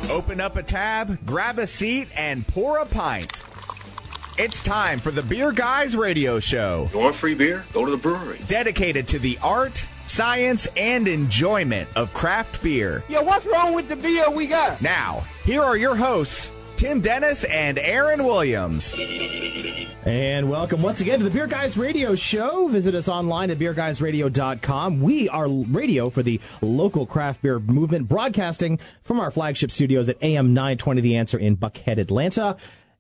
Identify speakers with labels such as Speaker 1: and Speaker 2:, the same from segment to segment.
Speaker 1: Open up a tab, grab a seat, and pour a pint. It's time for the Beer Guys Radio Show.
Speaker 2: You want free beer? Go to the brewery.
Speaker 1: Dedicated to the art, science, and enjoyment of craft beer.
Speaker 3: Yo, what's wrong with the beer we got?
Speaker 1: Now, here are your hosts, Tim Dennis and Aaron Williams.
Speaker 4: And welcome once again to the Beer Guys Radio Show. Visit us online at beerguysradio.com. We are radio for the local craft beer movement, broadcasting from our flagship studios at AM 920 The Answer in Buckhead, Atlanta.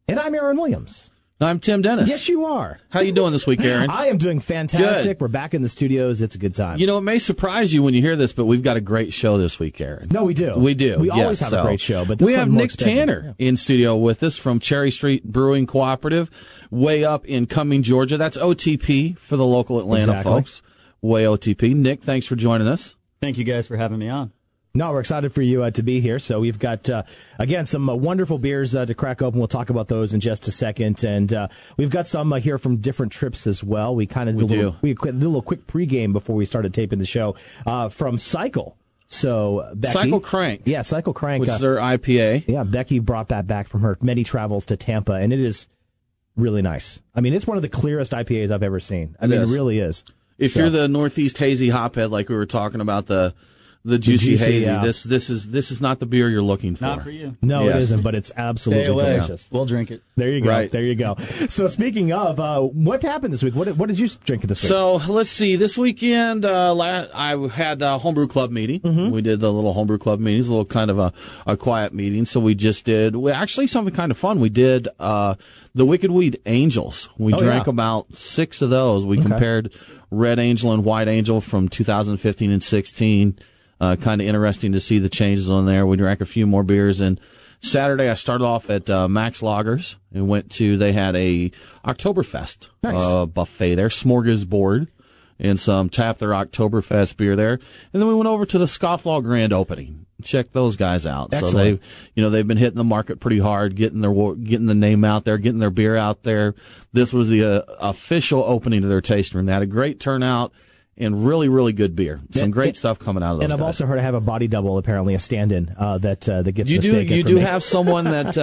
Speaker 4: And I'm Aaron Williams.
Speaker 5: I'm Tim Dennis.
Speaker 4: Yes, you are.
Speaker 5: How you doing this week, Aaron?
Speaker 4: I am doing fantastic.
Speaker 5: Good.
Speaker 4: We're back in the studios. It's a good time.
Speaker 5: You know, it may surprise you when you hear this, but we've got a great show this week, Aaron.
Speaker 4: No, we do.
Speaker 5: We do.
Speaker 4: We always have a great show. But this
Speaker 5: we have
Speaker 4: one more
Speaker 5: Nick
Speaker 4: extended.
Speaker 5: Tanner in studio with us from Cherry Street Brewing Cooperative, way up in Cumming, Georgia. That's OTP for the local Atlanta folks. Way OTP. Nick, thanks for joining us.
Speaker 6: Thank you guys for having me on.
Speaker 4: No, we're excited for you to be here. So we've got, again, some wonderful beers to crack open. We'll talk about those in just a second. And we've got some here from different trips as well. We kind of did a little quick pregame before we started taping the show from Cycle. So Becky,
Speaker 5: Cycle Crank.
Speaker 4: Yeah, Cycle Crank.
Speaker 5: Which is their IPA.
Speaker 4: Yeah, Becky brought that back from her many travels to Tampa, and it is really nice. I mean, it's one of the clearest IPAs I've ever seen. I mean, it really is.
Speaker 5: If you're the Northeast hazy hophead, like we were talking about, the juicy hazy.
Speaker 4: Yeah.
Speaker 5: This is not the beer you're looking for.
Speaker 6: Not for you.
Speaker 4: No, It isn't, but it's absolutely delicious.
Speaker 6: We'll drink it.
Speaker 4: There you go.
Speaker 5: Right.
Speaker 4: There you go. So speaking of, what happened this week? What did you drink this week?
Speaker 5: So let's see. This weekend, I had a homebrew club meeting. Mm-hmm. We did the little homebrew club meetings, a little kind of a quiet meeting. So we just did actually something kind of fun. We did the Wicked Weed Angels. We drank about 6 of those. We compared Red Angel and White Angel from 2015 and 16. Kind of interesting to see the changes on there. We drank a few more beers, and Saturday I started off at Max Lagers and they had a Oktoberfest buffet there, smorgasbord, and some tapped their Oktoberfest beer there. And then we went over to the Scofflaw Grand Opening. Check those guys out.
Speaker 4: Excellent.
Speaker 5: So they've been hitting the market pretty hard, getting the name out there, getting their beer out there. This was the official opening of their tasting room. They had a great turnout. And really, really good beer. Some great stuff coming out of those.
Speaker 4: And I've also heard I have a body double, apparently a stand-in that gets
Speaker 5: you
Speaker 4: mistaken.
Speaker 5: You
Speaker 4: for
Speaker 5: do
Speaker 4: me.
Speaker 5: have someone that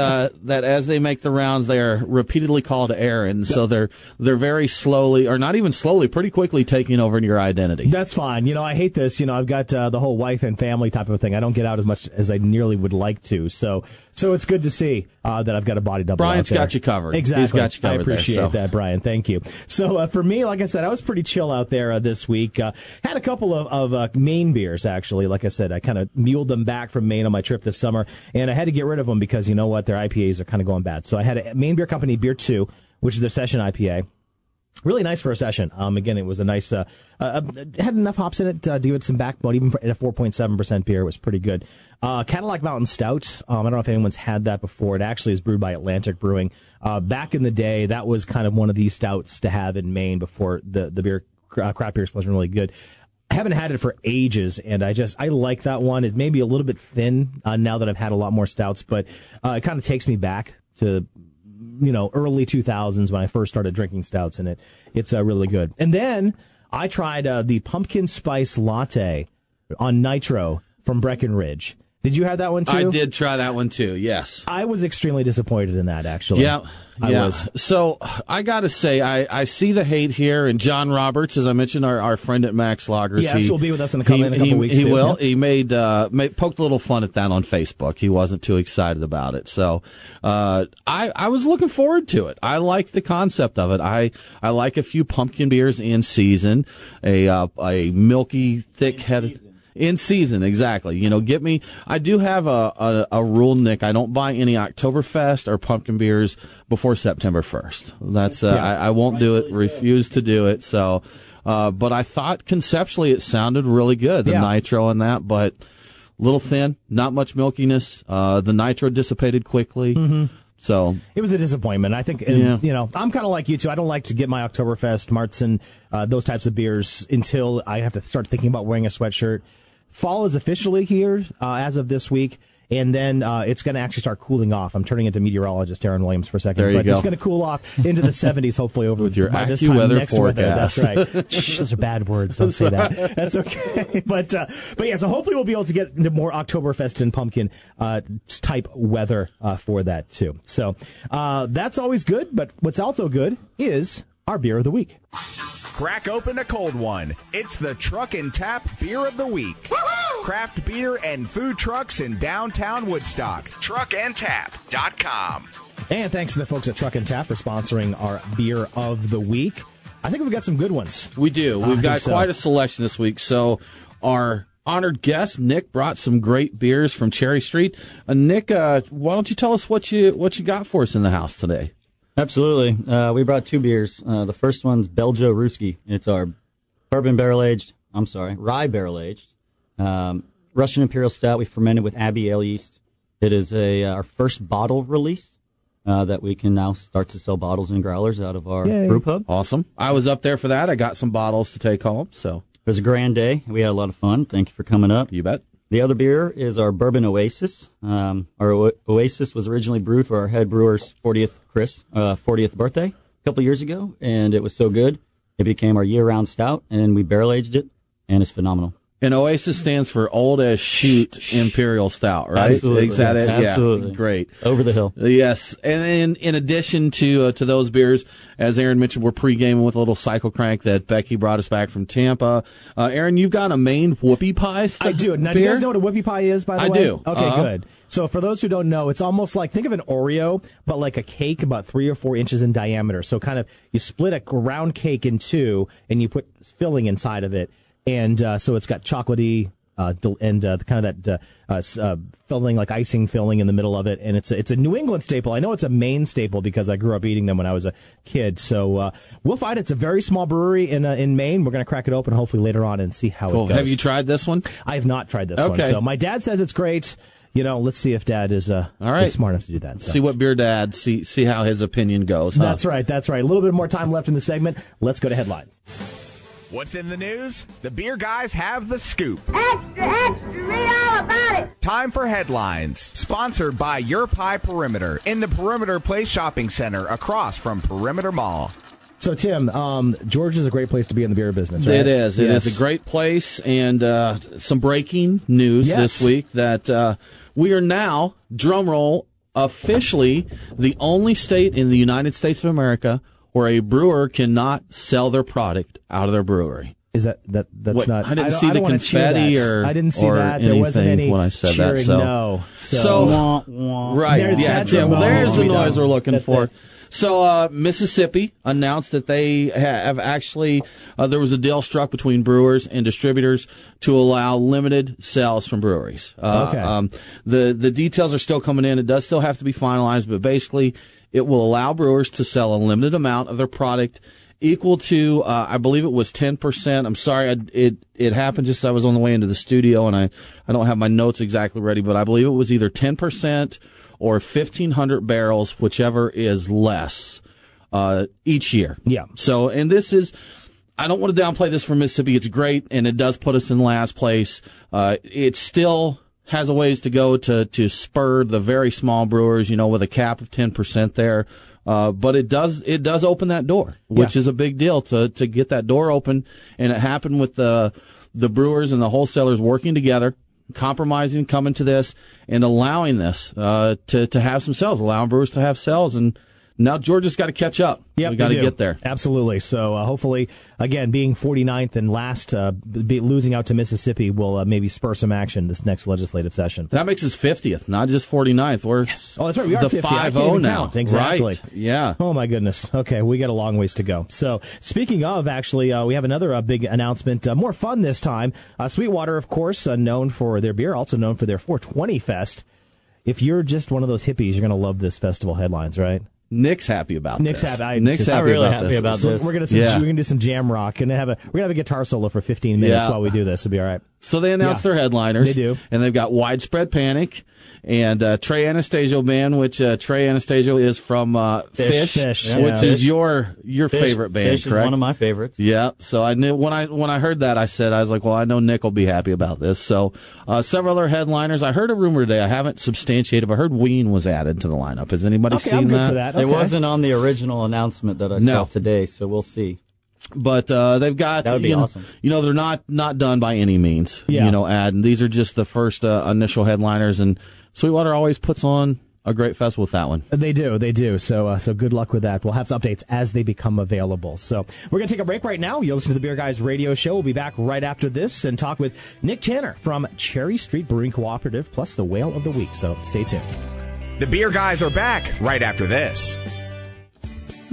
Speaker 5: that as they make the rounds, they are repeatedly called Aaron. So they're very slowly, or not even slowly, pretty quickly taking over your identity.
Speaker 4: That's fine. I hate this. I've got the whole wife and family type of thing. I don't get out as much as I nearly would like to. So it's good to see that I've got a body double.
Speaker 5: Brian's
Speaker 4: out there.
Speaker 5: got you covered.
Speaker 4: Exactly.
Speaker 5: He's got you covered.
Speaker 4: I appreciate
Speaker 5: there,
Speaker 4: that, Brian. Thank you. So for me, like I said, I was pretty chill out there this week. Had a couple of Maine beers, actually. Like I said, I kind of muled them back from Maine on my trip this summer, and I had to get rid of them because you know what? Their IPAs are kind of going bad. So I had a Maine Beer Company Beer 2, which is their session IPA. Really nice for a session. Again, it was a nice, had enough hops in it to give it some backbone, even at a 4.7% beer. It was pretty good. Cadillac Mountain Stout. I don't know if anyone's had that before. It actually is brewed by Atlantic Brewing. Back in the day, that was kind of one of these stouts to have in Maine before the beer, craft beer wasn't really good. I haven't had it for ages, and I like that one. It may be a little bit thin now that I've had a lot more stouts, but it kind of takes me back to early 2000s when I first started drinking stouts, and it's really good. And then I tried the pumpkin spice latte on nitro from Breckenridge. Did you have that one too?
Speaker 5: I did try that one too, yes.
Speaker 4: I was extremely disappointed in that, actually.
Speaker 5: Yeah. I was. So I got to say, I see the hate here, and John Roberts, as I mentioned, our friend at Max Lagers.
Speaker 4: Yes, he'll be with us in a couple weeks.
Speaker 5: He
Speaker 4: too.
Speaker 5: will.
Speaker 4: Yeah.
Speaker 5: He poked a little fun at that on Facebook. He wasn't too excited about it. So I was looking forward to it. I like the concept of it. I like a few pumpkin beers in season, a milky, thick-headed. In season, exactly. Get me. I do have a rule, Nick. I don't buy any Oktoberfest or pumpkin beers before September 1st. That's I won't do it. Refuse to do it. So, but I thought conceptually it sounded really good. The nitro and that, but a little thin, not much milkiness. The nitro dissipated quickly. Mm-hmm. So
Speaker 4: it was a disappointment. I think, I'm kind of like you too. I don't like to get my Oktoberfest, Martzen, those types of beers until I have to start thinking about wearing a sweatshirt. Fall is officially here as of this week, and then it's going to actually start cooling off. I'm turning into meteorologist Aaron Williams for a second.
Speaker 5: There you go.
Speaker 4: It's going to cool off into the 70s, hopefully, over
Speaker 5: with your
Speaker 4: by this time
Speaker 5: AccuWeather
Speaker 4: next
Speaker 5: forecast.
Speaker 4: weather. That's right. Shh, those are bad words. Don't say that. That's okay. But yeah, so hopefully we'll be able to get into more Oktoberfest and pumpkin type weather for that too. So that's always good. But what's also good is our beer of the week.
Speaker 1: Crack open a cold one. It's the Truck and Tap Beer of the Week. Woo-hoo! Craft beer and food trucks in downtown Woodstock. truckandtap.com.
Speaker 4: And thanks to the folks at Truck and Tap for sponsoring our beer of the week. I think we've got some good ones.
Speaker 5: We do. We've got quite a selection this week. So our honored guest, Nick, brought some great beers from Cherry Street. Nick, why don't you tell us what you got for us in the house today?
Speaker 6: Absolutely. We brought two beers. The first one's Belgio Ruski. It's our rye barrel-aged, Russian Imperial Stout. We fermented with Abbey Ale yeast. It is our first bottle release that we can now start to sell bottles and growlers out of our brew pub.
Speaker 5: Awesome. I was up there for that. I got some bottles to take home. So
Speaker 6: it was a grand day. We had a lot of fun. Thank you for coming up.
Speaker 5: You bet.
Speaker 6: The other beer is our Bourbon Oasis. Our Oasis was originally brewed for our head brewer's 40th birthday a couple years ago, and it was so good, it became our year-round stout, and we barrel-aged it, and it's phenomenal.
Speaker 5: And Oasis stands for Old as Shoot Imperial Stout, right?
Speaker 6: Absolutely.
Speaker 5: Is that it?
Speaker 6: Absolutely.
Speaker 5: Yeah. Great.
Speaker 6: Over the hill.
Speaker 5: Yes. And in addition to those beers, as Aaron mentioned, we're pre-gaming with a little cycle crank that Becky brought us back from Tampa. Aaron, you've got a Maine whoopie pie stuff.
Speaker 4: I do. Now, do you guys know what a whoopie pie is, by the way?
Speaker 5: I do.
Speaker 4: Okay, good. So for those who don't know, it's almost like, think of an Oreo, but like a cake about 3 or 4 inches in diameter. So kind of, you split a round cake in two, and you put filling inside of it. And so it's got chocolatey and kind of that filling, like icing filling in the middle of it. And it's a New England staple. I know it's a Maine staple because I grew up eating them when I was a kid. So we'll find it's a very small brewery in Maine. We're going to crack it open hopefully later on and see how it goes.
Speaker 5: Have you tried this one?
Speaker 4: I have not tried this one. So my dad says it's great. You know, let's see if Dad is is smart enough to do that. So.
Speaker 5: See what beer Dad, see how his opinion goes. Huh?
Speaker 4: That's right. A little bit more time left in the segment. Let's go to headlines.
Speaker 1: What's in the news? The beer guys have the scoop.
Speaker 7: Extra, extra, read all about it.
Speaker 1: Time for headlines. Sponsored by Your Pie Perimeter in the Perimeter Place Shopping Center across from Perimeter Mall.
Speaker 4: So, Tim, George is a great place to be in the beer business, right?
Speaker 5: It is. It is a great place. And some breaking news this week that we are now, drumroll, officially the only state in the United States of America where a brewer cannot sell their product out of their brewery.
Speaker 4: Is that's not?
Speaker 5: I didn't see the confetti
Speaker 4: I didn't see that. There wasn't any
Speaker 5: when I said
Speaker 4: cheering.
Speaker 5: that. So,
Speaker 4: no.
Speaker 5: Right.
Speaker 4: There's
Speaker 5: there's the noise we're looking for. It. So Mississippi announced that they have actually there was a deal struck between brewers and distributors to allow limited sales from breweries. The details are still coming in. It does still have to be finalized, but basically it will allow brewers to sell a limited amount of their product equal to, I believe it was 10%. I'm sorry, it happened just as I was on the way into the studio, and I don't have my notes exactly ready, but I believe it was either 10% or 1,500 barrels, whichever is less, each year.
Speaker 4: Yeah.
Speaker 5: So, and this is, I don't want to downplay this for Mississippi. It's great, and it does put us in last place. It still has a ways to go to spur the very small brewers, with a cap of 10% there. But it does open that door, which is a big deal to get that door open. And it happened with the brewers and the wholesalers working together, compromising, coming to this and allowing this, to have some sales, allowing brewers to have sales. And now Georgia's got to catch up.
Speaker 4: Yep,
Speaker 5: we got to get there.
Speaker 4: Absolutely. So hopefully, again, being 49th and last, losing out to Mississippi will maybe spur some action this next legislative session.
Speaker 5: That makes us 50th, not just 49th. We're
Speaker 4: that's right. We are
Speaker 5: the
Speaker 4: 50.
Speaker 5: 5-0 now.
Speaker 4: Count. Exactly.
Speaker 5: Right. Yeah.
Speaker 4: Oh my goodness. Okay, we got a long ways to go. So speaking of, actually, we have another big announcement. More fun this time. Sweetwater, of course, known for their beer, also known for their 420 Fest. If you're just one of those hippies, you're going to love this festival headlines, right?
Speaker 5: Nick's happy about this.
Speaker 4: Nick's
Speaker 6: really happy about this.
Speaker 4: We're gonna do some jam rock and we're gonna have a guitar solo for 15 minutes while we do this. It'll be all right.
Speaker 5: So they announced their headliners.
Speaker 4: They do.
Speaker 5: And they've got Widespread Panic and Trey Anastasio Band, which Trey Anastasio is from Fish, which is your favorite band,
Speaker 6: Fish
Speaker 5: correct?
Speaker 6: is one of my favorites.
Speaker 5: Yeah. So I knew when I heard that, I was like, well, I know Nick will be happy about this. So several other headliners. I heard a rumor today. I haven't substantiated, but I heard Ween was added to the lineup. Has anybody seen
Speaker 4: I'm good
Speaker 5: that?
Speaker 4: for that. Okay.
Speaker 6: It wasn't on the original announcement that I saw today, so we'll see.
Speaker 5: But they've got,
Speaker 6: that would be awesome.
Speaker 5: They're not done by any means.
Speaker 4: Yeah.
Speaker 5: And these are just the first initial headliners, and Sweetwater always puts on a great festival with that one.
Speaker 4: They do. So good luck with that. We'll have some updates as they become available. So we're going to take a break right now. You'll listen to the Beer Guys radio show. We'll be back right after this and talk with Nick Tanner from Cherry Street Brewing Cooperative, plus the Whale of the Week. So stay tuned.
Speaker 1: The Beer Guys are back right after this.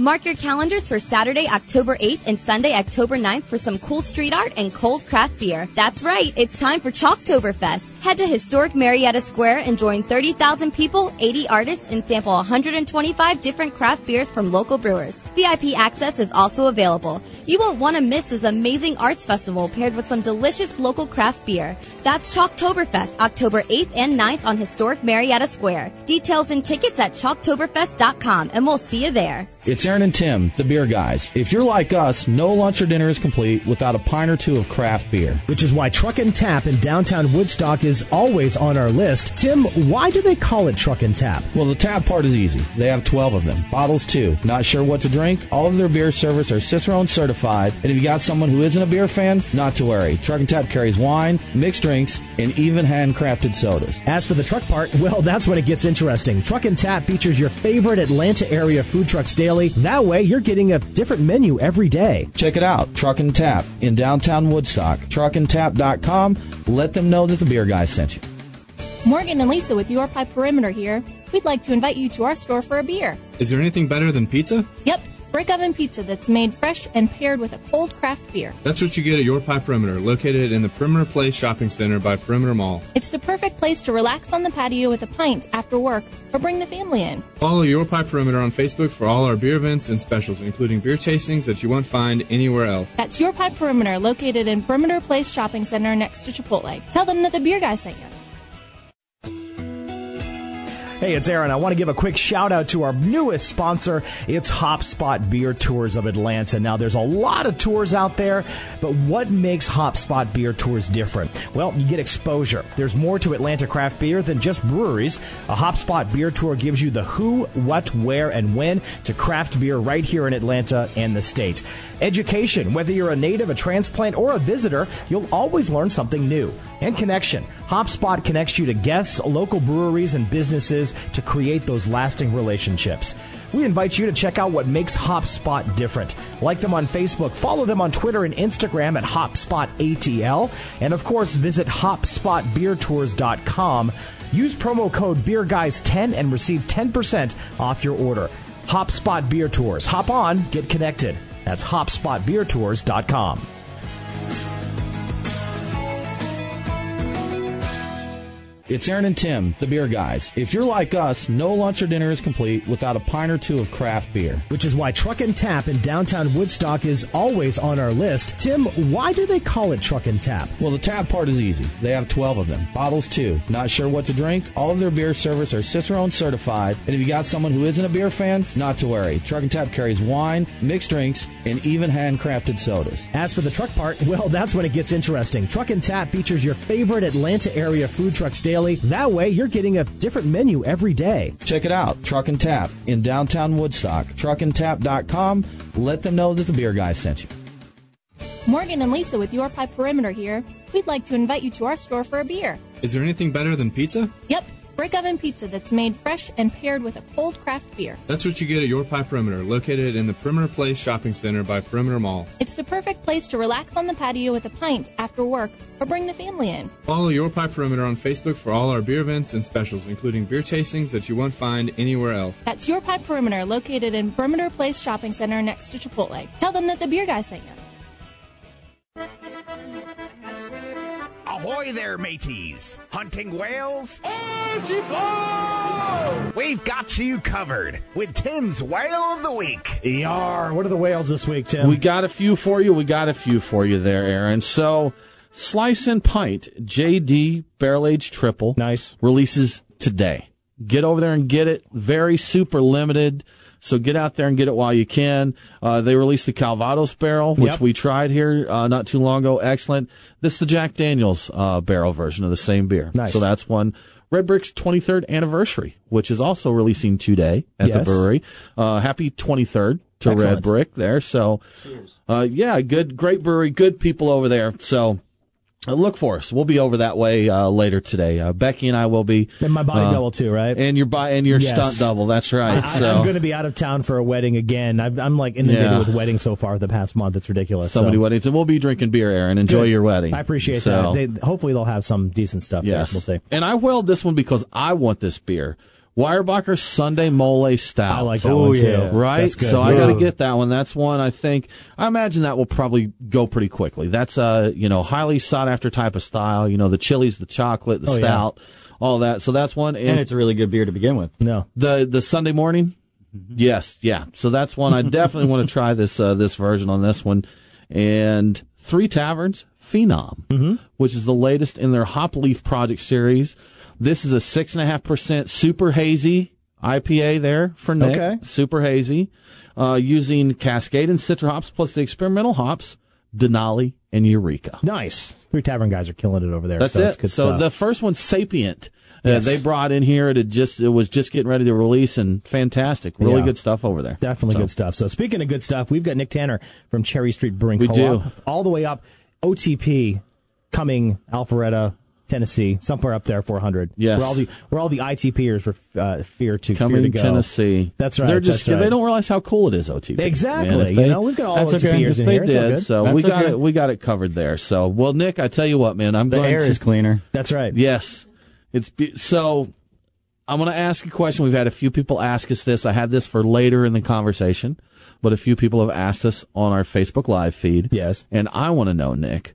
Speaker 8: Mark your calendars for Saturday, October 8th and Sunday, October 9th for some cool street art and cold craft beer. That's right, it's time for Choctoberfest. Head to historic Marietta Square and join 30,000 people, 80 artists, and sample 125 different craft beers from local brewers. VIP access is also available. You won't want to miss this amazing arts festival paired with some delicious local craft beer. That's Choctoberfest, October 8th and 9th on historic Marietta Square. Details and tickets at choctoberfest.com, and we'll see you there.
Speaker 5: It's Aaron and Tim, the Beer Guys. If you're like us, no lunch or dinner is complete without a pint or two of craft beer.
Speaker 4: Which is why Truck and Tap in downtown Woodstock is always on our list. Tim, why do they call it Truck and Tap?
Speaker 5: Well, the tap part is easy. They have 12 of them. Bottles, too. Not sure what to drink? All of their beer servers are Cicerone certified. And if you got someone who isn't a beer fan, not to worry. Truck and Tap carries wine, mixed drinks, and even handcrafted sodas.
Speaker 4: As for the truck part, well, that's when it gets interesting. Truck and Tap features your favorite Atlanta area food trucks daily. That way, you're getting a different menu every day.
Speaker 5: Check it out. Truck and Tap in downtown Woodstock. Truckandtap.com. Let them know that the Beer Guys sent you.
Speaker 9: Morgan and Lisa with Your Pipe Perimeter here. We'd like to invite you to our store for a beer.
Speaker 10: Is there anything better than pizza?
Speaker 9: Yep. Brick oven pizza that's made fresh and paired with a cold craft beer.
Speaker 10: That's what you get at Your Pipe Perimeter, located in the Perimeter Place Shopping Center by Perimeter Mall.
Speaker 9: It's the perfect place to relax on the patio with a pint after work or bring the family in.
Speaker 10: Follow Your Pipe Perimeter on Facebook for all our beer events and specials, including beer tastings that you won't find anywhere else.
Speaker 9: That's Your Pipe Perimeter, located in Perimeter Place Shopping Center next to Chipotle. Tell them that the Beer Guys sent you.
Speaker 4: Hey, it's Aaron. I want to give a quick shout out to our newest sponsor. It's HopSpot Beer Tours of Atlanta. Now, there's a lot of tours out there, but what makes HopSpot Beer Tours different? Well, you get exposure. There's more to Atlanta craft beer than just breweries. A HopSpot Beer Tour gives you the who, what, where, and when to craft beer right here in Atlanta and the state. Education. Whether you're a native, a transplant, or a visitor, you'll always learn something new. And connection. HopSpot connects you to guests, local breweries, and businesses to create those lasting relationships. We invite you to check out what makes HopSpot different. Like them on Facebook, follow them on Twitter and Instagram at HopSpotATL, and of course, visit HopSpotBeerTours.com. Use promo code BeerGuys10 and receive 10% off your order. HopSpot Beer Tours. Hop on, get connected. That's HopSpotBeerTours.com.
Speaker 5: It's Aaron and Tim, the Beer Guys. If you're like us, no lunch or dinner is complete without a pint or two of craft beer.
Speaker 4: Which is why Truck and Tap in downtown Woodstock is always on our list. Tim, why do they call it Truck and Tap?
Speaker 5: Well, the tap part is easy. They have 12 of them. Bottles, too. Not sure what to drink? All of their beer servers are Cicerone certified. And if you got someone who isn't a beer fan, not to worry. Truck and Tap carries wine, mixed drinks, and even handcrafted sodas.
Speaker 4: As for the truck part, well, that's when it gets interesting. Truck and Tap features your favorite Atlanta area food trucks daily. That way, you're getting a different menu every day.
Speaker 5: Check it out. Truck and Tap in downtown Woodstock. Truckandtap.com. Let them know that the Beer Guys sent you.
Speaker 9: Morgan and Lisa with Your Pipe Perimeter here. We'd like to invite you to our store for a beer.
Speaker 10: Is there anything better than pizza?
Speaker 9: Yep. Brick oven pizza that's made fresh and paired with a cold craft beer.
Speaker 10: That's what you get at Your Pipe Perimeter, located in the Perimeter Place Shopping Center by Perimeter Mall.
Speaker 9: It's the perfect place to relax on the patio with a pint after work or bring the family in.
Speaker 10: Follow Your Pipe Perimeter on Facebook for all our beer events and specials, including beer tastings that you won't find anywhere else.
Speaker 9: That's Your Pipe Perimeter, located in Perimeter Place Shopping Center next to Chipotle. Tell them that the Beer Guys sent you.
Speaker 1: Ahoy there, mateys! Hunting whales? We've got you covered with Tim's Whale of the Week.
Speaker 4: Yar, what are the whales this week, Tim?
Speaker 5: We got a few for you. there, Aaron. So Slice and Pint JD Barrel Aged Triple.
Speaker 4: Nice.
Speaker 5: Releases today. Get over there and get it. Very super limited. So get out there and get it while you can. They released the Calvados barrel, which we tried here not too long ago. Excellent. This is the Jack Daniels barrel version of the same beer.
Speaker 4: Nice.
Speaker 5: So that's one. Red Brick's 23rd anniversary, which is also releasing today at the brewery. Happy 23rd to
Speaker 4: Excellent.
Speaker 5: Red Brick there. So, great brewery, good people over there. So, look for us. We'll be over that way later today. Becky and I will be.
Speaker 4: And my body double too, right?
Speaker 5: And your stunt double. That's right.
Speaker 4: I'm going to be out of town for a wedding again. I'm like inundated with weddings so far the past month. It's ridiculous.
Speaker 5: So many weddings, and we'll be drinking beer, Aaron. Enjoy your wedding.
Speaker 4: I appreciate that. Hopefully they'll have some decent stuff.
Speaker 5: Yes,
Speaker 4: there. We'll see.
Speaker 5: And I welled this one because I want this beer. Weyerbacher Sunday Mole Stout.
Speaker 4: I like that one too.
Speaker 5: Yeah. Right?
Speaker 4: That's good.
Speaker 5: So I got to get that one. That's one I imagine that will probably go pretty quickly. That's highly sought after type of style. The chilies, the chocolate, the stout, all that. So that's one.
Speaker 6: And it's a really good beer to begin with.
Speaker 4: No.
Speaker 5: The Sunday morning? Yes, yeah. So that's one. I definitely want to try this version on this one. And Three Taverns Phenom, which is the latest in their Hop Leaf Project series. This is a 6.5% super hazy IPA there for Nick.
Speaker 4: Okay.
Speaker 5: Super hazy, using Cascade and Citra hops plus the experimental hops, Denali and Eureka.
Speaker 4: Nice. Three Tavern guys are killing it over there.
Speaker 5: That's
Speaker 4: so
Speaker 5: it.
Speaker 4: That's good
Speaker 5: So
Speaker 4: stuff.
Speaker 5: the first one's Sapient.
Speaker 4: Yes.
Speaker 5: They brought in here. It was just getting ready to release, and fantastic. Really good stuff over there.
Speaker 4: Definitely good stuff. So speaking of good stuff, we've got Nick Tanner from Cherry Street Brewing
Speaker 5: We
Speaker 4: Co-op.
Speaker 5: do.
Speaker 4: All the way up, OTP, Cumming, Alpharetta, Tennessee, somewhere up there, 400.
Speaker 5: Yes.
Speaker 4: Where all the ITPers fear to
Speaker 5: Coming
Speaker 4: go.
Speaker 5: Tennessee.
Speaker 4: That's right.
Speaker 5: They don't realize how cool it is, OTP.
Speaker 4: Exactly.
Speaker 5: Man,
Speaker 4: we've got all
Speaker 6: that's okay.
Speaker 4: OTPers in
Speaker 5: they
Speaker 4: here. It's all
Speaker 5: did.
Speaker 4: good.
Speaker 5: So we got it covered there. So, well, Nick, I tell you what, man,
Speaker 6: The air is cleaner.
Speaker 4: That's right.
Speaker 5: Yes. So I'm going to ask a question. We've had a few people ask us this. I had this for later in the conversation, but a few people have asked us on our Facebook Live feed.
Speaker 4: Yes.
Speaker 5: And I want to know, Nick,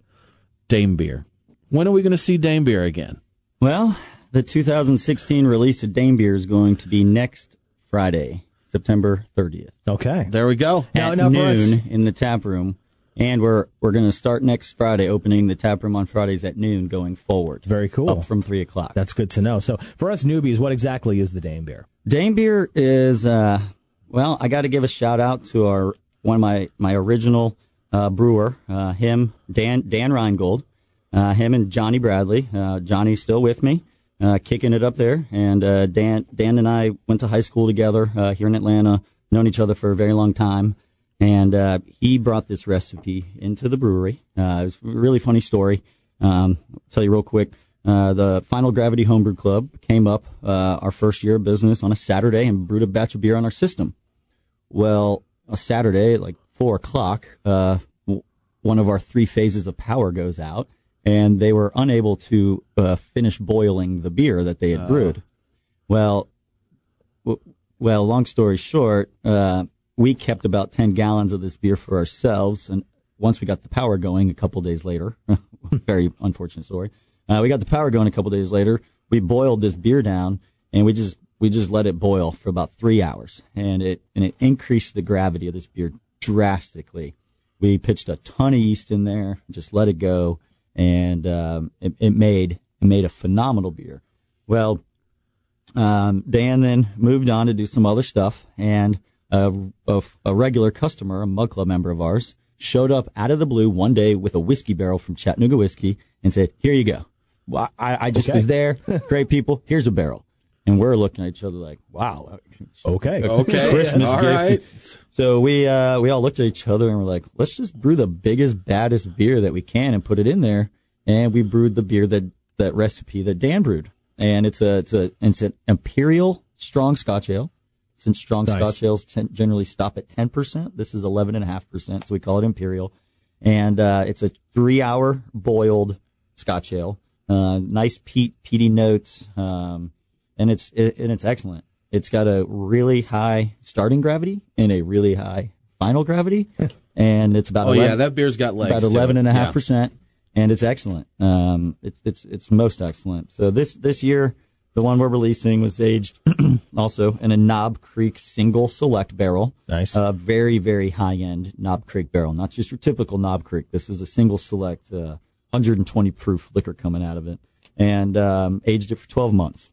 Speaker 5: Dame Beer. When are we going to see Dame Beer again?
Speaker 6: Well, the 2016 release of Dame Beer is going to be next Friday, September 30th.
Speaker 4: Okay.
Speaker 5: There we go.
Speaker 6: At noon in the tap room. And we're going to start next Friday, opening the tap room on Fridays at noon going forward.
Speaker 4: Very cool.
Speaker 6: Up from 3 o'clock.
Speaker 4: That's good to know. So for us newbies, what exactly is the Dame Beer?
Speaker 6: Dame Beer is, I got to give a shout out to one of my original brewer, Dan Reingold, him and Johnny Bradley. Johnny's still with me, kicking it up there. And Dan and I went to high school together here in Atlanta, known each other for a very long time. And he brought this recipe into the brewery. It was a really funny story. I'll tell you real quick. The Final Gravity Homebrew Club came up our first year of business on a Saturday and brewed a batch of beer on our system. Well, a Saturday at like 4 o'clock, one of our 3 phases of power goes out, and they were unable to finish boiling the beer that they had brewed. Well, long story short, we kept about 10 gallons of this beer for ourselves, and once we got the power going a couple days later, very unfortunate story, we got the power going a couple days later, we boiled this beer down, and we just let it boil for about 3 hours, and it increased the gravity of this beer drastically. We pitched a ton of yeast in there, just let it go, and it made a phenomenal beer. Well, Dan then moved on to do some other stuff, and a regular customer, a Mug Club member of ours, showed up out of the blue one day with a whiskey barrel from Chattanooga Whiskey and said, "Here you go. Well, I just was there. Great people. Here's a barrel." And we're looking at each other like, "Wow,
Speaker 4: okay,
Speaker 6: Christmas
Speaker 5: all
Speaker 6: gift."
Speaker 5: Right.
Speaker 6: So we all looked at each other and we're like, "Let's just brew the biggest, baddest beer that we can and put it in there." And we brewed the beer that recipe that Dan brewed, and it's an Imperial strong Scotch ale. Since strong Scotch ales generally stop at 10%, this is 11.5%, so we call it Imperial. And it's a 3-hour boiled Scotch ale. Nice peaty notes, and it's excellent. It's got a really high starting gravity and a really high final gravity, and it's about
Speaker 5: that beer's got legs.
Speaker 6: About 11.5%, and it's excellent. It's most excellent. So this year, the one we're releasing was aged also in a Knob Creek single select barrel.
Speaker 4: Nice.
Speaker 6: Very, very high-end Knob Creek barrel. Not just your typical Knob Creek. This is a single select 120 proof liquor coming out of it, and aged it for 12 months.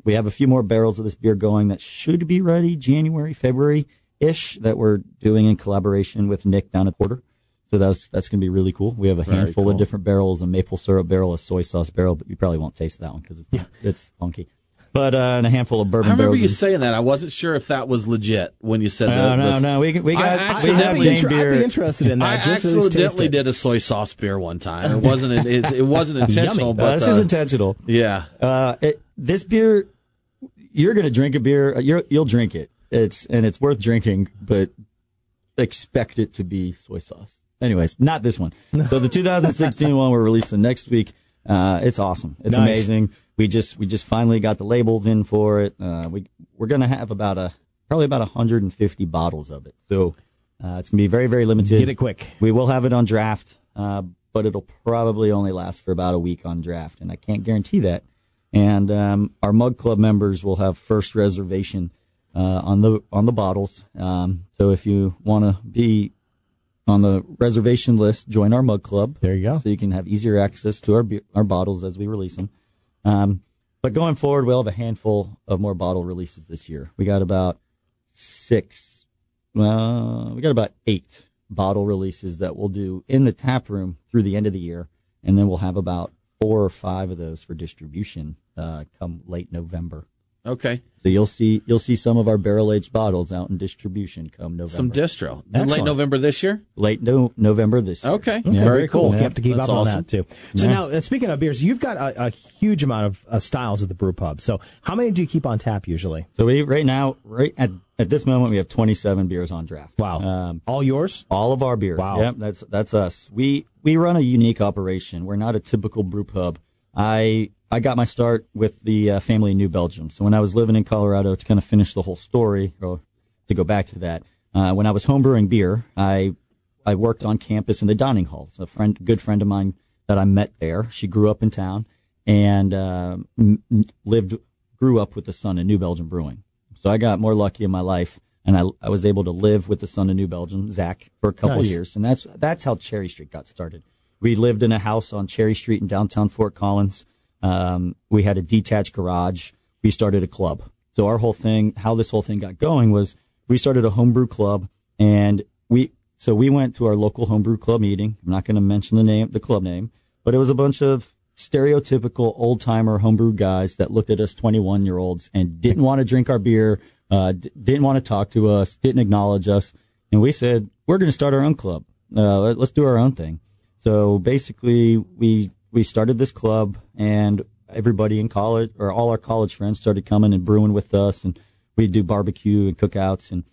Speaker 6: We have a few more barrels of this beer going that should be ready January, February-ish, that we're doing in collaboration with Nick down at Porter. So that's going to be really cool. We have a handful of different barrels, a maple syrup barrel, a soy sauce barrel, but you probably won't taste that one because it's funky. But and a handful of bourbon barrels.
Speaker 5: I remember you saying that. I wasn't sure if that was legit when you said that.
Speaker 6: No. We have Dane beer.
Speaker 4: I'd be interested in that.
Speaker 5: I accidentally did a soy sauce beer one time. It wasn't intentional. But
Speaker 6: this is intentional.
Speaker 5: Yeah.
Speaker 6: This beer, you're going to drink a beer. You'll drink it. It's worth drinking, but expect it to be soy sauce. Anyways, not this one. So the 2016 one we're releasing next week. It's awesome. It's amazing. We just finally got the labels in for it. We're gonna have probably about 150 bottles of it. So it's gonna be very, very limited.
Speaker 4: Get it quick.
Speaker 6: We will have it on draft, but it'll probably only last for about a week on draft, and I can't guarantee that. And our Mug Club members will have first reservation on the bottles. So if you want to be on the reservation list, join our Mug Club.
Speaker 4: There you go.
Speaker 6: So you can have easier access to our bottles as we release them. But going forward, we'll have a handful of more bottle releases this year. We got about 8 bottle releases that we'll do in the tap room through the end of the year. And then we'll have about 4 or 5 of those for distribution come late November.
Speaker 5: Okay.
Speaker 6: So you'll see some of our barrel-aged bottles out in distribution come November.
Speaker 5: Some distro. Late November this year?
Speaker 6: Late November this year.
Speaker 5: Okay.
Speaker 4: Yeah, very cool.
Speaker 6: Yeah.
Speaker 4: You have to keep up on that, too. So
Speaker 6: Yeah.
Speaker 4: now, speaking of beers, you've got a huge amount of styles at the brew pub. So how many do you keep on tap usually?
Speaker 6: So we right at this moment, we have 27 beers on draft.
Speaker 4: Wow. All yours?
Speaker 6: All of our beer.
Speaker 4: Wow.
Speaker 6: Yep, that's us. We run a unique operation. We're not a typical brew pub. I got my start with the family in New Belgium. So when I was living in Colorado, to kind of finish the whole story, or to go back to that, when I was homebrewing beer, I worked on campus in the dining halls. Good friend of mine that I met there, she grew up in town and grew up with the son of New Belgium Brewing. So I got more lucky in my life, and I was able to live with the son of New Belgium, Zach, for a couple of years. And that's how Cherry Street got started. We lived in a house on Cherry Street in downtown Fort Collins. We had a detached garage. We started a club. So how this whole thing got going was we started a homebrew club, and we went to our local homebrew club meeting. I'm not going to mention the club name, but it was a bunch of stereotypical old timer homebrew guys that looked at us 21-year-olds and didn't want to drink our beer, didn't want to talk to us, didn't acknowledge us. And we said, we're going to start our own club. Let's do our own thing. So basically we started this club, and everybody in college, or all our college friends, started coming and brewing with us, and we'd do barbecue and cookouts. And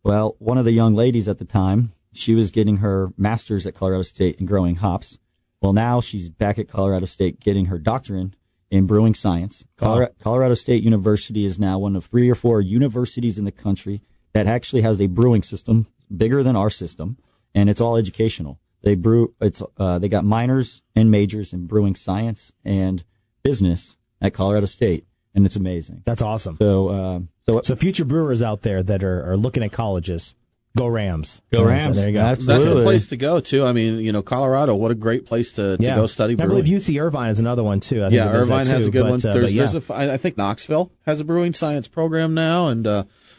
Speaker 6: well, one of the young ladies at the time, she was getting her master's at Colorado State in growing hops. Well, now she's back at Colorado State getting her doctorate in brewing science. Colorado State University is now one of 3 or 4 universities in the country that actually has a brewing system bigger than our system, and it's all educational. They got minors and majors in brewing science and business at Colorado State, and it's amazing.
Speaker 4: That's awesome.
Speaker 6: So
Speaker 4: future brewers out there that are looking at colleges, go Rams.
Speaker 6: Go Rams.
Speaker 4: So there you go.
Speaker 6: Absolutely.
Speaker 5: That's the place to go, too. I mean, Colorado, what a great place to go study brewing.
Speaker 4: I believe UC Irvine is another one, too. I think
Speaker 5: Irvine has a good one.
Speaker 4: I
Speaker 5: think Knoxville has a brewing science program now, and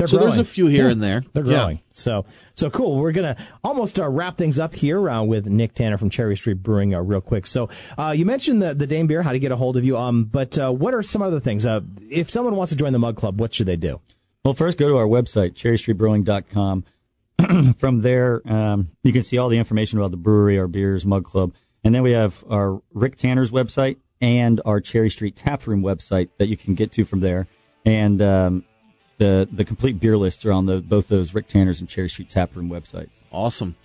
Speaker 4: so
Speaker 5: there's a few here and there.
Speaker 4: They're growing. So cool. We're going to almost wrap things up here with Nick Tanner from Cherry Street Brewing real quick. So you mentioned the Dame Beer, how to get a hold of you. But what are some other things? If someone wants to join the Mug Club, what should they do?
Speaker 6: Well, first go to our website, cherrystreetbrewing.com. From there, you can see all the information about the brewery, our beers, Mug Club. And then we have our Rick Tanner's website and our Cherry Street Taproom website that you can get to from there. And the complete beer lists are on both those Rick Tanner's and Cherry Street Taproom websites.
Speaker 5: Awesome.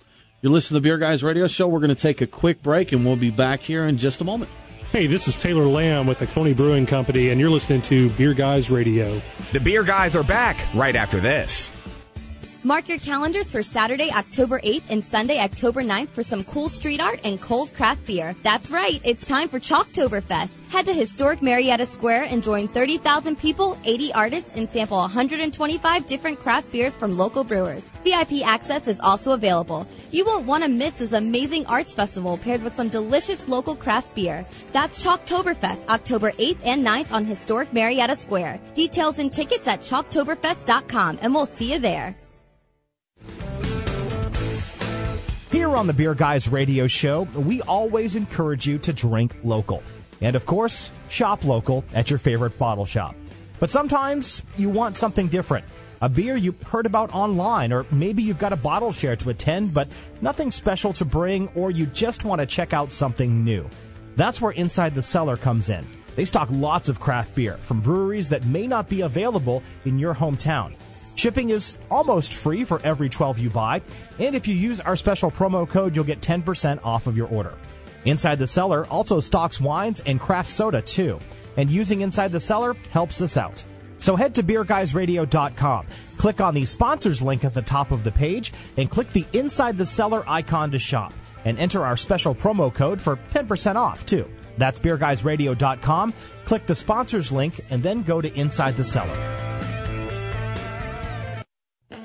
Speaker 5: You're listening to the Beer Guys Radio Show. We're going to take a quick break, and we'll be back here in just a moment.
Speaker 11: Hey, this is Taylor Lamb with the Coney Brewing Company, and you're listening to Beer Guys Radio.
Speaker 1: The Beer Guys are back right after this.
Speaker 8: Mark your calendars for Saturday, October 8th and Sunday, October 9th for some cool street art and cold craft beer. That's right, it's time for Choctoberfest. Head to historic Marietta Square and join 30,000 people, 80 artists, and sample 125 different craft beers from local brewers. VIP access is also available. You won't want to miss this amazing arts festival paired with some delicious local craft beer. That's Choctoberfest, October 8th and 9th on historic Marietta Square. Details and tickets at choctoberfest.com, and we'll see you there.
Speaker 1: Here on the Beer Guys Radio Show, we always encourage you to drink local. And of course, shop local at your favorite bottle shop. But sometimes you want something different. A beer you heard about online, or maybe you've got a bottle share to attend, but nothing special to bring, or you just want to check out something new. That's where Inside the Cellar comes in. They stock lots of craft beer from breweries that may not be available in your hometown. Shipping is almost free for every 12 you buy, and if you use our special promo code, you'll get 10% off of your order. Inside the Cellar also stocks wines and craft soda, too, and using Inside the Cellar helps us out. So head to BeerGuysRadio.com, click on the sponsors link at the top of the page, and click the Inside the Cellar icon to shop, and enter our special promo code for 10% off, too. That's BeerGuysRadio.com, click the sponsors link, and then go to Inside the Cellar.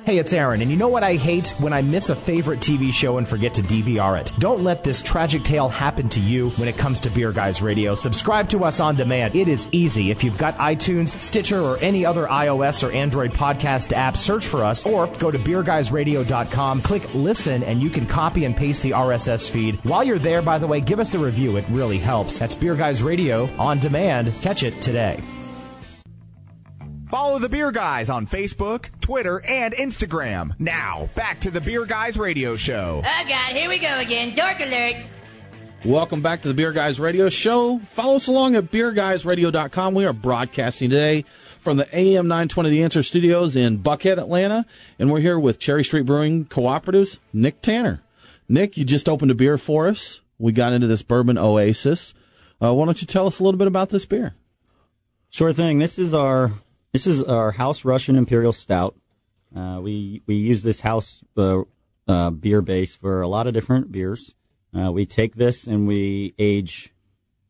Speaker 1: Hey, it's Aaron, and you know what I hate? When I miss a favorite TV show and forget to DVR it. Don't let this tragic tale happen to you when it comes to Beer Guys Radio. Subscribe to us on demand. It is easy. If you've got iTunes, Stitcher, or any other iOS or Android podcast app, search for us, or go to BeerGuysRadio.com, click Listen, and you can copy and paste the RSS feed. While you're there, by the way, give us a review. It really helps. That's Beer Guys Radio on demand. Catch it today. Follow the Beer Guys on Facebook, Twitter, and Instagram. Now, back to the Beer Guys Radio Show.
Speaker 12: Oh, God, here we go again. Dork alert.
Speaker 5: Welcome back to the Beer Guys Radio Show. Follow us along at BeerGuysRadio.com. We are broadcasting today from the AM 920 The Answer Studios in Buckhead, Atlanta. And we're here with Cherry Street Brewing Cooperative's Nick Tanner. Nick, you just opened a beer for us. We got into this Bourbon Oasis. Why don't you tell us a little bit about this beer?
Speaker 6: Sure thing. This is our House Russian Imperial Stout. We use this house beer base for a lot of different beers. We take this and we age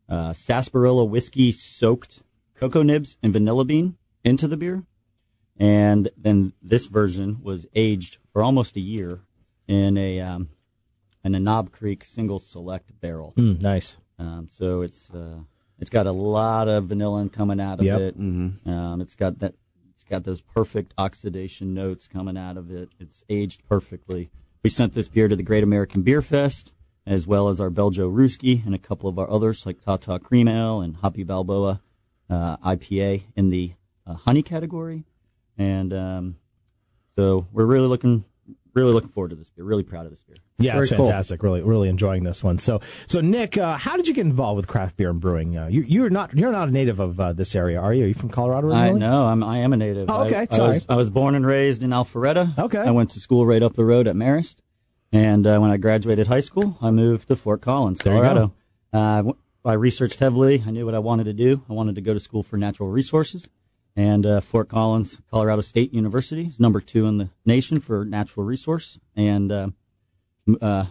Speaker 6: sarsaparilla whiskey soaked cocoa nibs and vanilla bean into the beer. And then this version was aged for almost a year in a Knob Creek single select barrel.
Speaker 4: Nice.
Speaker 6: So it's got a lot of vanilla coming out of it. Mm-hmm. It's got those perfect oxidation notes coming out of it. It's aged perfectly. We sent this beer to the Great American Beer Fest, as well as our Belgio Ruski and a couple of our others like Tata Cream Ale and Hoppy Balboa IPA in the honey category. And so we're really looking forward to this beer. Really proud of this beer.
Speaker 4: Yeah,
Speaker 6: Very
Speaker 4: it's fantastic. Cool. Really enjoying this one. So Nick, how did you get involved with craft beer and brewing? You're not a native of this area, are you? Are you from Colorado originally?
Speaker 6: I am a native.
Speaker 4: Oh, okay, sorry.
Speaker 6: I was born and raised in Alpharetta.
Speaker 4: Okay.
Speaker 6: I went to school right up the road at Marist, and when I graduated high school, I moved to Fort Collins, Colorado. I researched heavily. I knew what I wanted to do. I wanted to go to school for natural resources. And Fort Collins, Colorado State University is number 2 in the nation for natural resource. And my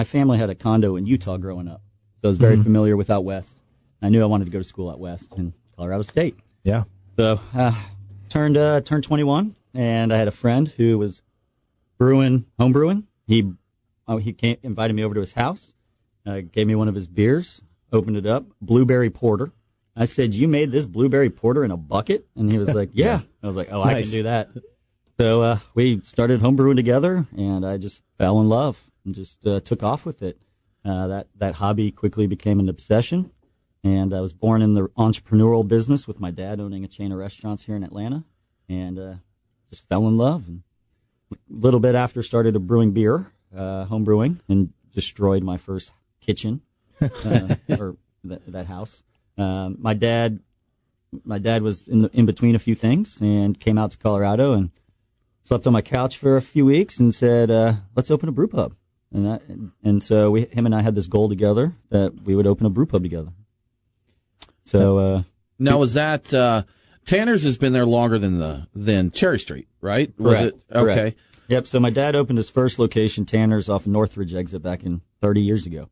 Speaker 6: family had a condo in Utah growing up, so I was very familiar with out west. I knew I wanted to go to school out west in Colorado State.
Speaker 4: Yeah.
Speaker 6: So turned 21, and I had a friend who was home brewing. He invited me over to his house, gave me one of his beers, opened it up, blueberry porter. I said, "You made this blueberry porter in a bucket?" And he was like, "Yeah." I was like, "Oh, nice. I can do that." So we started homebrewing together, and I just fell in love and just took off with it. That hobby quickly became an obsession, and I was born in the entrepreneurial business with my dad owning a chain of restaurants here in Atlanta, and just fell in love. And a little bit after, started brewing beer, homebrewing, and destroyed my first kitchen or that house. My dad was in between a few things and came out to Colorado and slept on my couch for a few weeks and said, "Let's open a brew pub." And so him and I had this goal together that we would open a brew pub together. So
Speaker 5: now is that Tanner's has been there longer than Cherry Street, right? Was
Speaker 6: Correct.
Speaker 5: it okay?
Speaker 6: Correct. Yep. So my dad opened his first location, Tanner's, off of Northridge exit back in 30 years ago.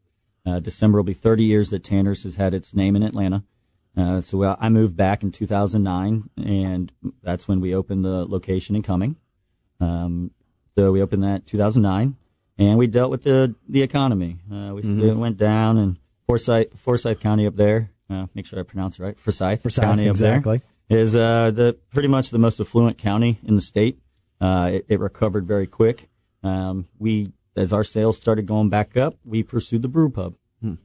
Speaker 6: December will be 30 years that Tanner's has had its name in Atlanta. So I moved back in 2009, and that's when we opened the location in Cumming. So we opened that in 2009, and we dealt with the economy. It went down, and Forsyth County up there, make sure I pronounce it right, Forsyth County up there is pretty much the most affluent county in the state. It recovered very quick. As our sales started going back up, we pursued the brewpub.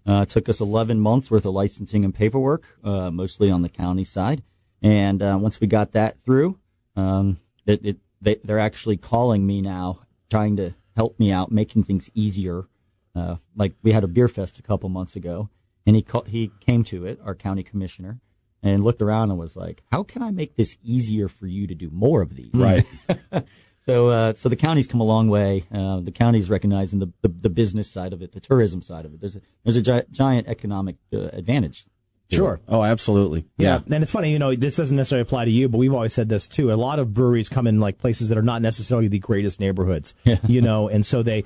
Speaker 6: It took us 11 months worth of licensing and paperwork, mostly on the county side. And once we got that through, they're actually calling me now, trying to help me out, making things easier. Like we had a beer fest a couple months ago, and he came to it, our county commissioner, and looked around and was like, "How can I make this easier for you to do more of these?"
Speaker 4: Right.
Speaker 6: So the county's come a long way. The county's recognizing the business side of it, the tourism side of it. There's a giant economic advantage.
Speaker 4: Sure.
Speaker 5: Oh, absolutely.
Speaker 4: Yeah. And it's funny, this doesn't necessarily apply to you, but we've always said this too. A lot of breweries come in like places that are not necessarily the greatest neighborhoods, and so they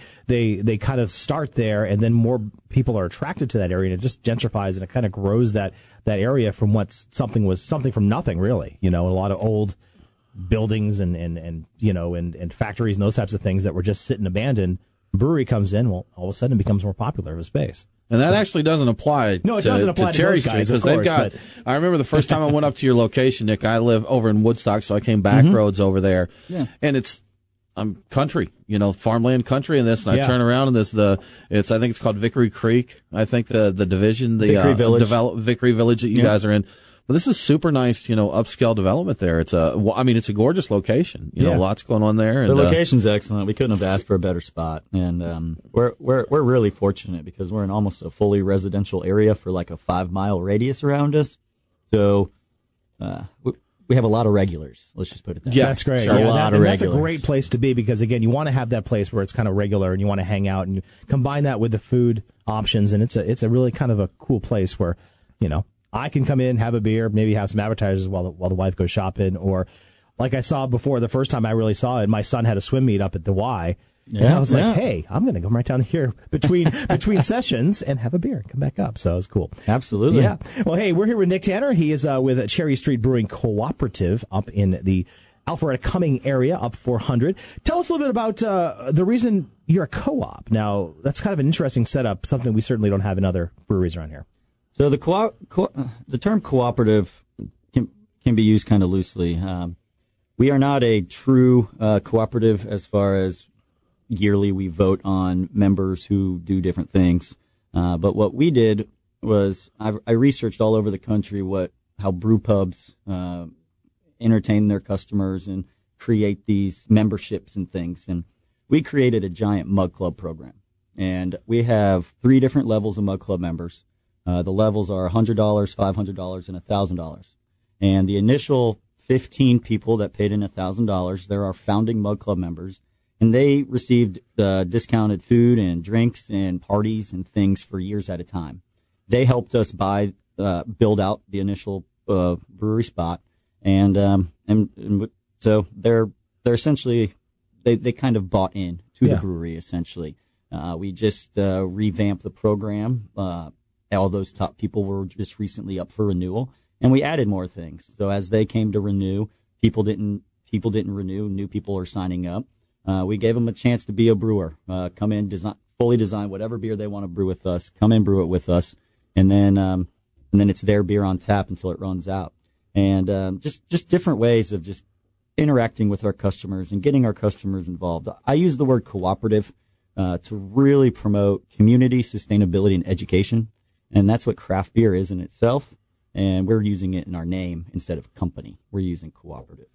Speaker 4: kind of start there, and then more people are attracted to that area, and it just gentrifies, and it kind of grows that area from something from nothing, really. A lot of old buildings and factories and those types of things that were just sitting abandoned. Brewery comes in, well, all of a sudden it becomes more popular of a space.
Speaker 5: And that actually doesn't apply to Cherry Street, because they've got, I remember the first time I went up to your location, Nick, I live over in Woodstock, so I came back roads over there. Yeah. And I'm country, farmland country in this, and I turn around and I think it's called Vickery Creek. I think the division,
Speaker 6: Vickery Village.
Speaker 5: Vickery Village that you guys are in. But this is super nice, upscale development there. It's a gorgeous location. Lots going on there. And,
Speaker 6: the location's excellent. We couldn't have asked for a better spot, and we're really fortunate because we're in almost a fully residential area for like a 5-mile radius around us. So we have a lot of regulars. Let's just put it that way.
Speaker 4: Yeah, that's great.
Speaker 6: Sure, a lot of regulars.
Speaker 4: That's a great place to be because again, you want to have that place where it's kind of regular and you want to hang out, and you combine that with the food options, and it's a really kind of a cool place where I can come in, have a beer, maybe have some appetizers while the wife goes shopping. Or like I saw before, the first time I really saw it, my son had a swim meet up at the Y. And I was like, hey, I'm going to go right down here between sessions and have a beer and come back up. So it was cool.
Speaker 6: Absolutely.
Speaker 4: Yeah. Well, hey, we're here with Nick Tanner. He is with Cherry Street Brewing Cooperative up in the Alpharetta Cumming area, up 400. Tell us a little bit about the reason you're a co-op. Now, that's kind of an interesting setup, something we certainly don't have in other breweries around here.
Speaker 6: So the term cooperative can be used kind of loosely. We are not a true cooperative as far as yearly we vote on members who do different things. But what we did was I researched all over the country how brew pubs entertain their customers and create these memberships and things. And we created a giant mug club program. And we have 3 different levels of mug club members. The levels are $100, $500, and $1,000. And the initial 15 people that paid in $1,000, they're our founding Mug Club members, and they received discounted food and drinks and parties and things for years at a time. They helped us build out the initial brewery spot, and so they're essentially they kind of bought in to the brewery essentially. We just revamped the program. All those top people were just recently up for renewal, and we added more things. So as they came to renew, people didn't renew. New people are signing up. We gave them a chance to be a brewer. Come in, fully design whatever beer they want to brew with us. Come in, brew it with us, and then it's their beer on tap until it runs out. And just different ways of just interacting with our customers and getting our customers involved. I use the word cooperative to really promote community, sustainability, and education. And that's what craft beer is in itself. And we're using it in our name instead of company. We're using cooperative.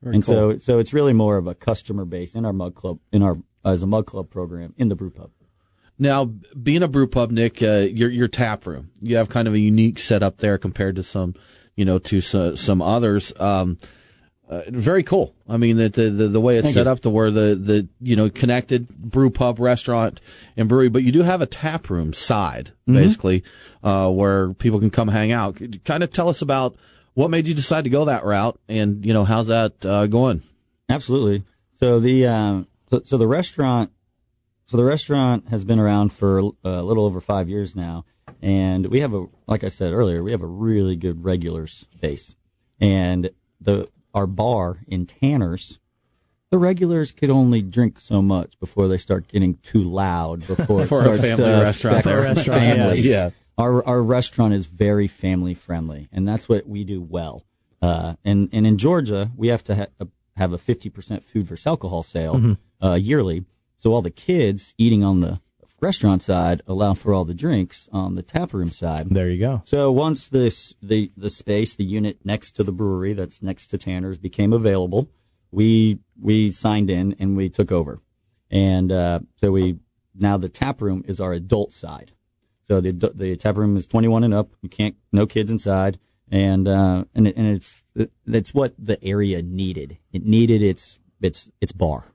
Speaker 6: Very cool. So it's really more of a customer base in our mug club, as a mug club program in the brew pub.
Speaker 5: Now, being a brew pub, Nick, your tap room, you have kind of a unique setup there compared to some others. Very cool. I mean, the way it's set up to where the connected brew pub, restaurant, and brewery, but you do have a tap room side, basically, where people can come hang out. Could you kind of tell us about what made you decide to go that route, and how's that going?
Speaker 6: Absolutely. So the restaurant has been around for a little over 5 years now, and we have like I said earlier, we have a really good regulars base, and our bar in Tanner's, the regulars could only drink so much before they start getting too loud, before it starts
Speaker 5: family
Speaker 6: to
Speaker 5: restaurant.
Speaker 6: affect families.
Speaker 5: Yeah.
Speaker 6: Our restaurant is very family friendly, and that's what we do well. And in Georgia, we have to have a 50% food versus alcohol sale yearly. So all the kids eating on the restaurant side allow for all the drinks on the taproom side.
Speaker 4: There you go.
Speaker 6: So once the space, the unit next to the brewery that's next to Tanner's became available, we signed in and we took over. And so now the taproom is our adult side. So the taproom is 21 and up. No kids inside. And it's what the area needed. It needed its bar.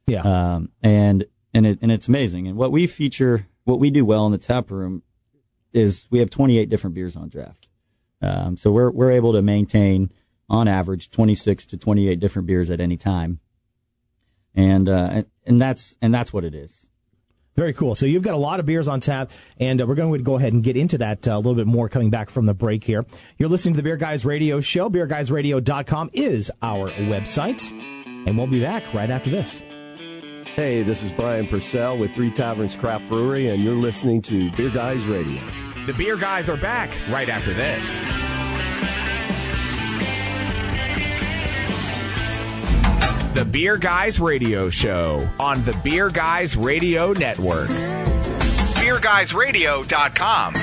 Speaker 4: Yeah.
Speaker 6: And it's amazing. And what we do well in the tap room is we have 28 different beers on draft. So we're able to maintain on average 26 to 28 different beers at any time. And that's what it is.
Speaker 4: Very cool. So you've got a lot of beers on tap, and we're going to go ahead and get into that a little bit more coming back from the break here. You're listening to the Beer Guys Radio Show. BeerGuysRadio.com is our website, and we'll be back right after this.
Speaker 13: Hey, this is Brian Purcell with Three Taverns Craft Brewery, and you're listening to Beer Guys Radio.
Speaker 14: The Beer Guys are back right after this. The Beer Guys Radio Show on the Beer Guys Radio Network. BeerGuysRadio.com.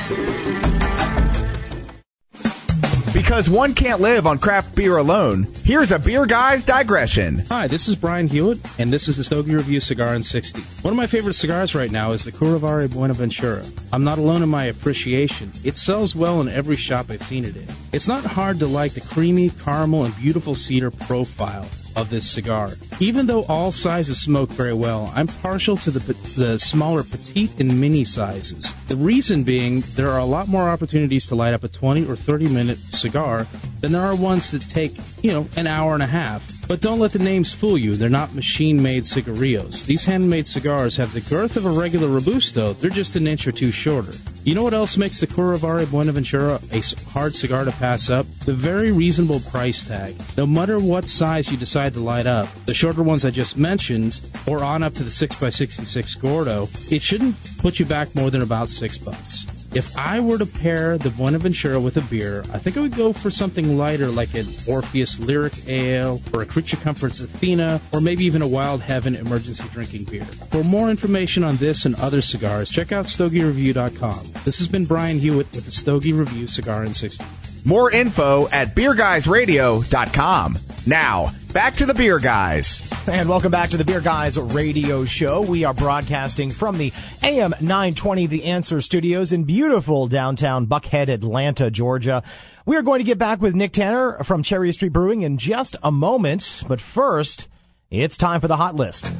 Speaker 14: Because one can't live on craft beer alone, here's a Beer Guys digression.
Speaker 15: Hi, this is Brian Hewitt, and this is the Stogie Review Cigar in 60. One of my favorite cigars right now is the Curavare Buenaventura. I'm not alone in my appreciation. It sells well in every shop I've seen it in. It's not hard to like the creamy, caramel, and beautiful cedar profile of this cigar. Even though all sizes smoke very well, I'm partial to the smaller petite and mini sizes. The reason being, there are a lot more opportunities to light up a 20 or 30-minute cigar than there are ones that take, an hour and a half. But don't let the names fool you. They're not machine-made cigarillos. These handmade cigars have the girth of a regular Robusto. They're just an inch or two shorter. You know what else makes the Curavare Buenaventura a hard cigar to pass up? The very reasonable price tag. No matter what size you decide to light up, the shorter ones I just mentioned, or on up to the 6x66 Gordo, it shouldn't put you back more than about $6. If I were to pair the Buenaventura with a beer, I think I would go for something lighter like an Orpheus Lyric Ale or a Creature Comforts Athena or maybe even a Wild Heaven emergency drinking beer. For more information on this and other cigars, check out StogieReview.com. This has been Brian Hewitt with the Stogie Review Cigar in 60.
Speaker 14: More info at BeerGuysRadio.com. Now, back to the Beer Guys.
Speaker 1: And welcome back to the Beer Guys Radio Show. We are broadcasting from the AM 920 The Answer Studios in beautiful downtown Buckhead, Atlanta, Georgia. We are going to get back with Nick Tanner from Cherry Street Brewing in just a moment. But first, it's time for the Hot List.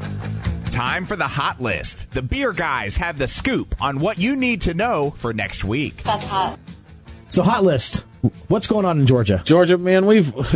Speaker 14: Time for the Hot List. The Beer Guys have the scoop on what you need to know for next week.
Speaker 9: That's hot.
Speaker 4: So, Hot List. What's going on in Georgia?
Speaker 5: Georgia, man,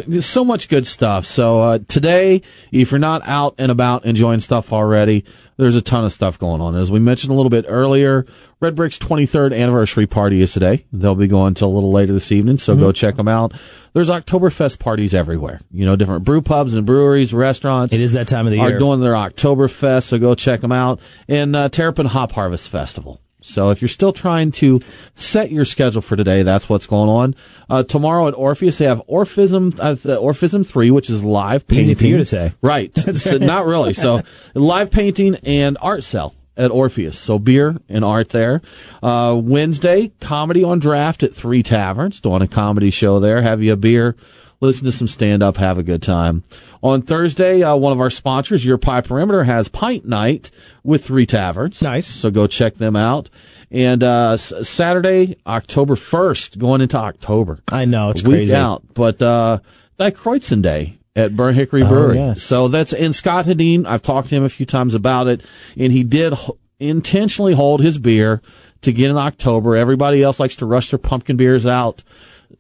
Speaker 5: there's so much good stuff. So today, if you're not out and about enjoying stuff already, there's a ton of stuff going on. As we mentioned a little bit earlier, Red Brick's 23rd anniversary party is today. They'll be going till a little later this evening, so go check them out. There's Oktoberfest parties everywhere. Different brew pubs and breweries, restaurants.
Speaker 4: It is that time of the year.
Speaker 5: Are doing their Oktoberfest, so go check them out. And Terrapin Hop Harvest Festival. So if you're still trying to set your schedule for today, that's what's going on. Tomorrow at Orpheus, they have Orphism 3, which is live painting.
Speaker 4: Easy for you to say.
Speaker 5: Right. So, not really. So live painting and art sale at Orpheus. So beer and art there. Wednesday, comedy on draft at Three Taverns. Doing a comedy show there. Have you a beer, listen to some stand-up, have a good time. On Thursday, one of our sponsors, Your Pie Perimeter, has Pint Night with Three Taverns.
Speaker 4: Nice.
Speaker 5: So go check them out. And Saturday, October 1st, going into October.
Speaker 4: I know, it's
Speaker 5: crazy.
Speaker 4: Week
Speaker 5: out. But that Kreutzen Day at Hickory Brewery.
Speaker 4: Yes.
Speaker 5: So that's in Scott Hedin. I've talked to him a few times about it, and he did intentionally hold his beer to get in October. Everybody else likes to rush their pumpkin beers out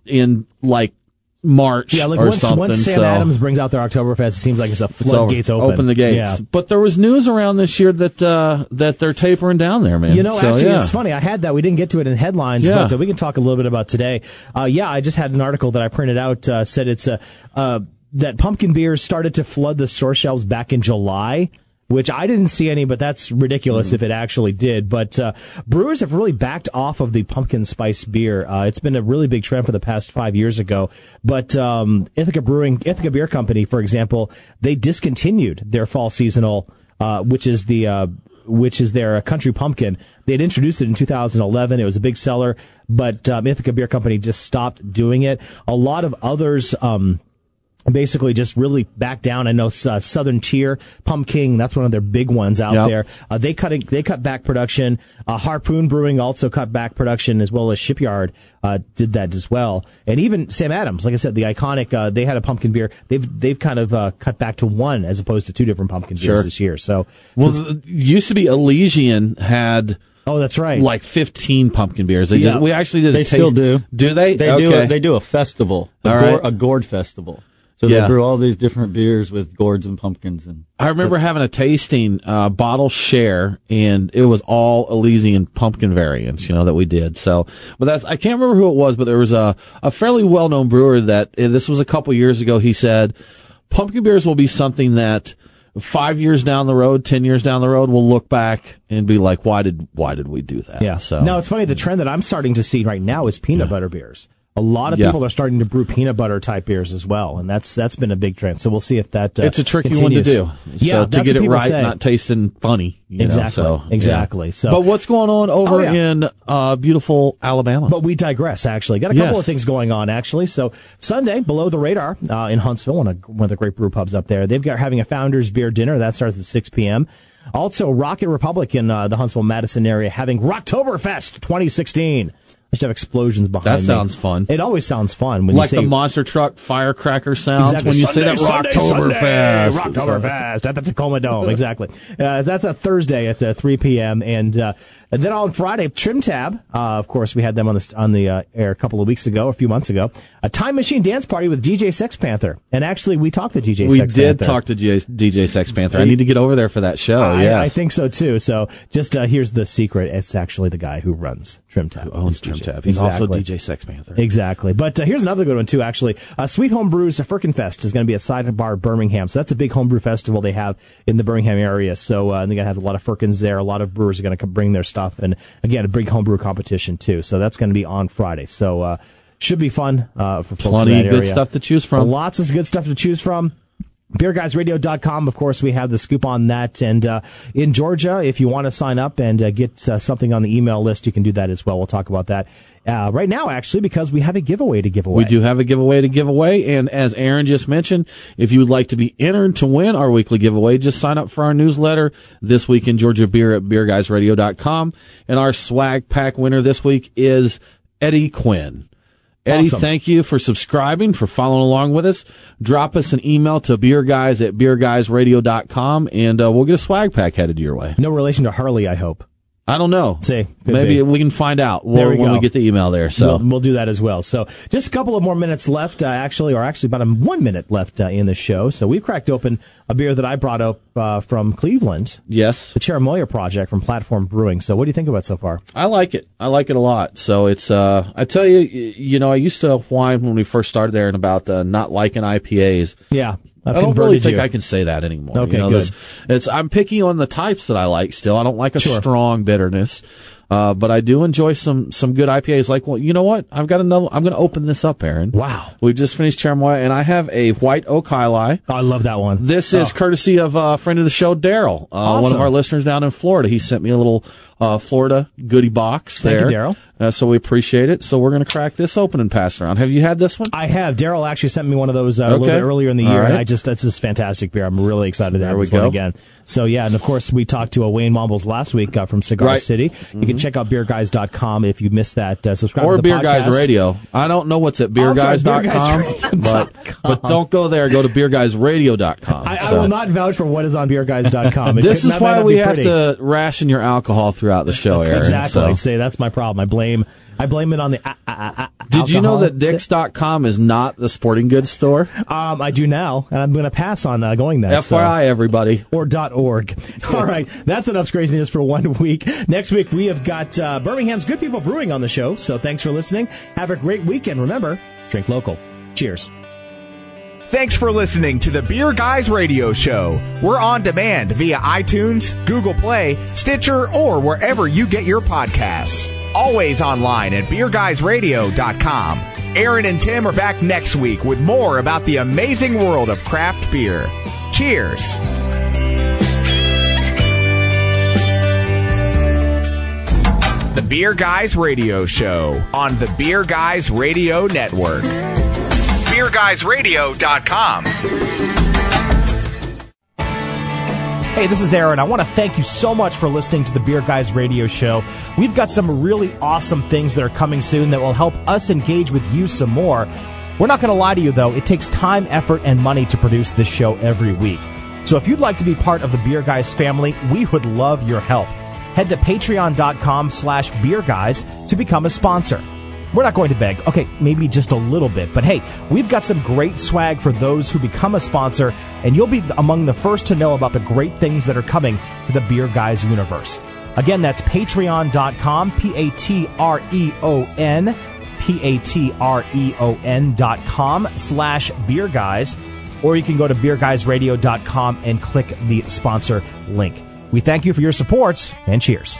Speaker 5: in, March or something.
Speaker 4: Once Sam Adams brings out their Oktoberfest, it seems like it's a floodgates open.
Speaker 5: Open the gates.
Speaker 4: Yeah.
Speaker 5: But there was news around this year that they're tapering down there, man.
Speaker 4: It's funny. I had that. We didn't get to it in headlines, but we can talk a little bit about today. I just had an article that I printed out, said it's that pumpkin beers started to flood the store shelves back in July, which I didn't see any, but that's ridiculous if it actually did. But brewers have really backed off of the pumpkin spice beer. It's been a really big trend for the past 5 years ago. But Ithaca Beer Company, for example, they discontinued their fall seasonal, which is their country pumpkin. They had introduced it in 2011. It was a big seller, but Ithaca Beer Company just stopped doing it. A lot of others basically just really back down. I know Southern Tier Pumpkin, that's one of their big ones out there. They cut back production. Harpoon Brewing also cut back production, as well as Shipyard did that as well. And even Sam Adams, like I said, the iconic, they had a pumpkin beer. They've kind of cut back to one as opposed to two different pumpkin beers this year. So
Speaker 5: it used to be Elysian had.
Speaker 4: Oh, that's right.
Speaker 5: Like 15 pumpkin beers. We actually did.
Speaker 6: They still do.
Speaker 5: Do they?
Speaker 6: They do a festival, a gourd festival. So they brew all these different beers with gourds and pumpkins. And
Speaker 5: I remember having a tasting bottle share, and it was all Elysian pumpkin variants, that we did. So, but I can't remember who it was, but there was a fairly well-known brewer that this was a couple years ago. He said pumpkin beers will be something that 5 years down the road, 10 years down the road, we'll look back and be like, why did we do that?
Speaker 4: Yeah.
Speaker 5: So
Speaker 4: now it's funny. The trend that I'm starting to see right now is peanut butter beers. A lot of people are starting to brew peanut butter type beers as well, and that's been a big trend. So we'll see if that
Speaker 5: it's a tricky
Speaker 4: continues.
Speaker 5: one to do.
Speaker 4: Yeah,
Speaker 5: so to get it right,
Speaker 4: say.
Speaker 5: not tasting funny.
Speaker 4: Exactly. So,
Speaker 5: but what's going on over in beautiful Alabama?
Speaker 4: But we digress. Actually, got a couple of things going on. Actually, so Sunday, Below the Radar in Huntsville, one of the great brew pubs up there. They've got having a founders beer dinner that starts at 6 p.m. Also, Rocket Republic in the Huntsville Madison area having Rocktoberfest 2016. I should have explosions behind me.
Speaker 5: That sounds fun.
Speaker 4: It always sounds fun.
Speaker 5: Like the monster truck firecracker sounds when you say that Rocktoberfest.
Speaker 4: Rocktoberfest at the Tacoma Dome. Exactly. That's a Thursday at 3 p.m. And then on Friday, Trim Tab. Of course, we had them on the air a couple of weeks ago, a few months ago. A Time Machine Dance Party with DJ Sex Panther. And actually, we talked to DJ Sex Panther.
Speaker 5: We did talk to DJ Sex Panther. I need to get over there for that show.
Speaker 4: I think so, too. So just here's the secret. It's actually the guy who runs Trim Tab.
Speaker 5: Who owns Trim Tab. He's also DJ Sex Panther.
Speaker 4: Exactly. But here's another good one, too, actually. Sweet Home Brews Firkenfest is going to be at Sidebar Birmingham. So that's a big homebrew festival they have in the Birmingham area. So they're going to have a lot of Firkins there. A lot of brewers are going to bring their stuff. And again, a big homebrew competition, too. So that's going to be on Friday. So should be fun for folks in that area.
Speaker 5: Plenty of good stuff to choose from.
Speaker 4: Lots of good stuff to choose from. BeerGuysRadio.com, of course, we have the scoop on that. And in Georgia, if you want to sign up and get something on the email list, you can do that as well. We'll talk about that right now, actually, because we have a giveaway to give away.
Speaker 5: We do have a giveaway to give away. And as Aaron just mentioned, if you would like to be entered to win our weekly giveaway, just sign up for our newsletter, This Week in Georgia Beer at BeerGuysRadio.com. And our swag pack winner this week is Eddie Quinn. Eddie, thank you for subscribing, for following along with us. Drop us an email to beerguys at beerguysradio.com, and we'll get a swag pack headed your way.
Speaker 4: No relation to Harley, I hope.
Speaker 5: I don't know.
Speaker 4: Maybe
Speaker 5: we can find out
Speaker 4: when
Speaker 5: we get the email there. So
Speaker 4: we'll do that as well. So just a couple of more minutes left, actually about 1 minute left in the show. So we've cracked open a beer that I brought up from Cleveland.
Speaker 5: Yes,
Speaker 4: the Cherimoya Project from Platform Brewing. So what do you think about it so far?
Speaker 5: I like it. I like it a lot. So it's I tell you, I used to whine when we first started there and about not liking IPAs.
Speaker 4: Yeah.
Speaker 5: I don't really think I can say that anymore.
Speaker 4: Okay, good.
Speaker 5: I'm picky on the types that I like still. I don't like a strong bitterness. But I do enjoy some good IPAs. Like, well, you know what? I've got another. I'm going to open this up, Aaron.
Speaker 4: Wow.
Speaker 5: We've just finished Cherimoya, and I have a White Oak Highlight.
Speaker 4: I love that one.
Speaker 5: This is courtesy of a friend of the show, Daryl, one of our listeners down in Florida. He sent me a little Florida goodie box there.
Speaker 4: Thank you, Daryl.
Speaker 5: So we appreciate it. So we're going to crack this open and pass it around. Have you had this one?
Speaker 4: I have. Daryl actually sent me one of those a little bit earlier in the year, and that's just fantastic beer. I'm really excited to have this one again. So, yeah, and of course, we talked to Wayne Mumbles last week from Cigar City. You can check out beerguys.com if you missed that. Subscribe to the
Speaker 5: Beer
Speaker 4: podcast.
Speaker 5: Guys Radio. I don't know what's at beerguys.com, but don't go there. Go to beerguysradio.com.
Speaker 4: I will not vouch for what is on beerguys.com.
Speaker 5: This is why we have to ration your alcohol throughout the show, Aaron.
Speaker 4: Exactly. See, that's my problem. I blame it on the
Speaker 5: Did you know that Dix.com is not the sporting goods store?
Speaker 4: I do now, and I'm going to pass on going there.
Speaker 5: FYI, everybody.
Speaker 4: Or .org. All right, that's enough craziness for 1 week. Next week, we have got Birmingham's Good People Brewing on the show, so thanks for listening. Have a great weekend. Remember, drink local. Cheers.
Speaker 14: Thanks for listening to the Beer Guys Radio Show. We're on demand via iTunes, Google Play, Stitcher, or wherever you get your podcasts. Always online at beerguysradio.com. Aaron and Tim are back next week with more about the amazing world of craft beer. Cheers. The Beer Guys Radio Show on the Beer Guys Radio Network. BeerGuysRadio.com.
Speaker 1: Hey, this is Aaron. I want to thank you so much for listening to the Beer Guys Radio Show. We've got some really awesome things that are coming soon that will help us engage with you some more. We're not going to lie to you, though. It takes time, effort, and money to produce this show every week. So if you'd like to be part of the Beer Guys family, we would love your help. Head to patreon.com/beerguys to become a sponsor. We're not going to beg. Okay, maybe just a little bit. But hey, we've got some great swag for those who become a sponsor, and you'll be among the first to know about the great things that are coming to the Beer Guys universe. Again, that's patreon.com, patreon.com/beerguys, or you can go to beerguysradio.com and click the sponsor link. We thank you for your support, and cheers.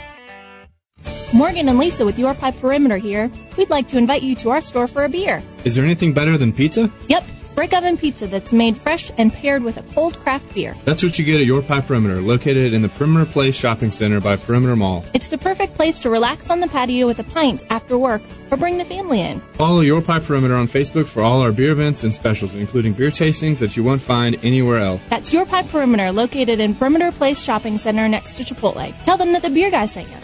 Speaker 9: Morgan and Lisa with Your Pipe Perimeter here. We'd like to invite you to our store for a beer.
Speaker 10: Is there anything better than pizza?
Speaker 9: Yep, brick oven pizza that's made fresh and paired with a cold craft beer.
Speaker 10: That's what you get at Your Pipe Perimeter, located in the Perimeter Place Shopping Center by Perimeter Mall.
Speaker 9: It's the perfect place to relax on the patio with a pint after work or bring the family in.
Speaker 10: Follow Your Pipe Perimeter on Facebook for all our beer events and specials, including beer tastings that you won't find anywhere else.
Speaker 9: That's Your Pipe Perimeter, located in Perimeter Place Shopping Center next to Chipotle. Tell them that the Beer Guys sent you.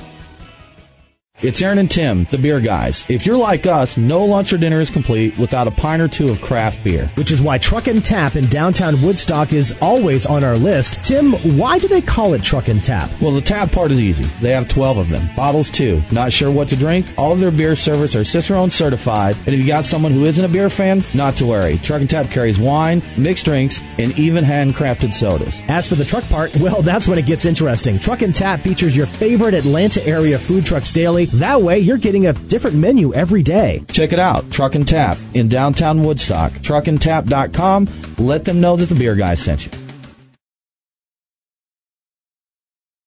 Speaker 5: It's Aaron and Tim, the Beer Guys. If you're like us, no lunch or dinner is complete without a pint or two of craft beer.
Speaker 4: Which is why Truck and Tap in downtown Woodstock is always on our list. Tim, why do they call it Truck and Tap?
Speaker 5: Well, the tap part is easy. They have 12 of them. Bottles, too. Not sure what to drink? All of their beer servers are Cicerone certified. And if you got someone who isn't a beer fan, not to worry. Truck and Tap carries wine, mixed drinks, and even handcrafted sodas.
Speaker 4: As for the truck part, well, that's when it gets interesting. Truck and Tap features your favorite Atlanta area food trucks daily. That way, you're getting a different menu every day.
Speaker 5: Check it out. Truck and Tap in downtown Woodstock. Truckandtap.com. Let them know that the Beer Guys sent you.